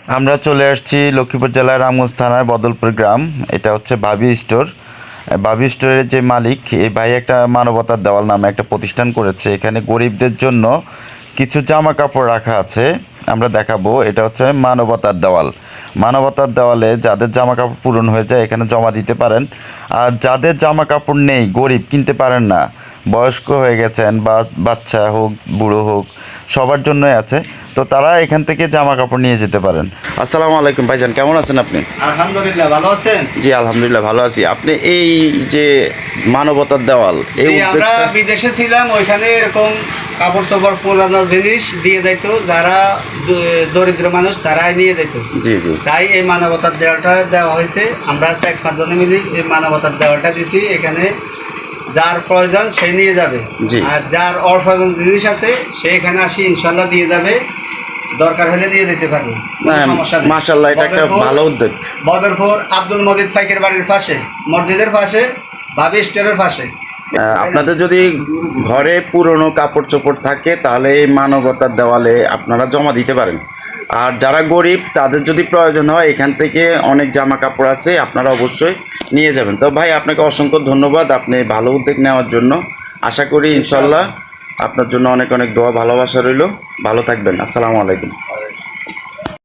আমরা চলে আসছি লক্ষ্মীপুর জেলার রামগঞ্জ থানার বদলপুর গ্রাম। এটা হচ্ছে ভাবি স্টোর। ভাবি স্টোরের যে মালিক, এই ভাই একটা মানবতার দেওয়াল নামে একটা প্রতিষ্ঠান করেছে। এখানে গরিবদের জন্য কিছু জামা কাপড় রাখা আছে, আমরা দেখাবো। এটা হচ্ছে মানবতার দেওয়াল। মানবতার দেওয়ালে যাদের জামা কাপড় পূরণ হয়ে যায় এখানে জমা দিতে পারেন। আর যাদের জামা কাপড় নেই, গরিব, কিনতে পারেন না, বয়স্ক হয়ে গেছেন বা বাচ্চা হোক বুড়ো হোক, সবার জন্যই আছে, তো তারা এখান থেকে জামা কাপড় নিয়ে যেতে পারেন। আসসালামু আলাইকুম ভাইজান, কেমন আছেন আপনি? আলহামদুলিল্লাহ, ভালো আছেন? জি আলহামদুলিল্লাহ ভালো আছি। আপনি এই যে মানবতার দেওয়াল, এই জি, আমরা উদ্যোগটা। বিদেশে ছিলাম, ওইখানে এরকম কাপড় চোপড় পুরানো জিনিস দিয়ে যাইতো, যারা দরিদ্র মানুষ তারাই নিয়ে যেত। জি জি। তাই এই মানবতার দেওয়ালটা দেওয়া হয়েছে। আমরা 4-5 জনে মিলে এই মানবতার দেওয়ালটা দিছি। এখানে যার প্রয়োজন সে নিয়ে যাবে, জি। আর যার অপ্রয়োজন জিনিস আছে সে এখানে আসি ইনশাল্লাহ দিয়ে যাবে, দরকার হলে নিয়ে যেতে পারবে, কোনো সমস্যা নেই। মাশাআল্লাহ, এটা একটা ভালো উদ্যোগ। বদরপুর আব্দুল মজিদ পাইকের বাড়ির পাশে, মসজিদের পাশে, ভাবি স্টোরের পাশে। আপনাদের যদি ঘরে পুরনো কাপড় চোপড় থাকে তাহলে এই মানবতার দেওয়ালে আপনারা জমা দিতে পারেন। আর যারা গরিব তাদের যদি প্রয়োজন হয় এখান থেকে অনেক জামা কাপড় আছে, আপনারা অবশ্যই নিয়ে যাবেন। তো ভাই আপনাকে অসংখ্য ধন্যবাদ আপনি ভালো উদ্যোগ নেওয়ার জন্য। আশা করি ইনশাল্লাহ আপনার জন্য অনেক অনেক দোয়া ভালোবাসা রইল। ভালো থাকবেন। আসসালামু আলাইকুম।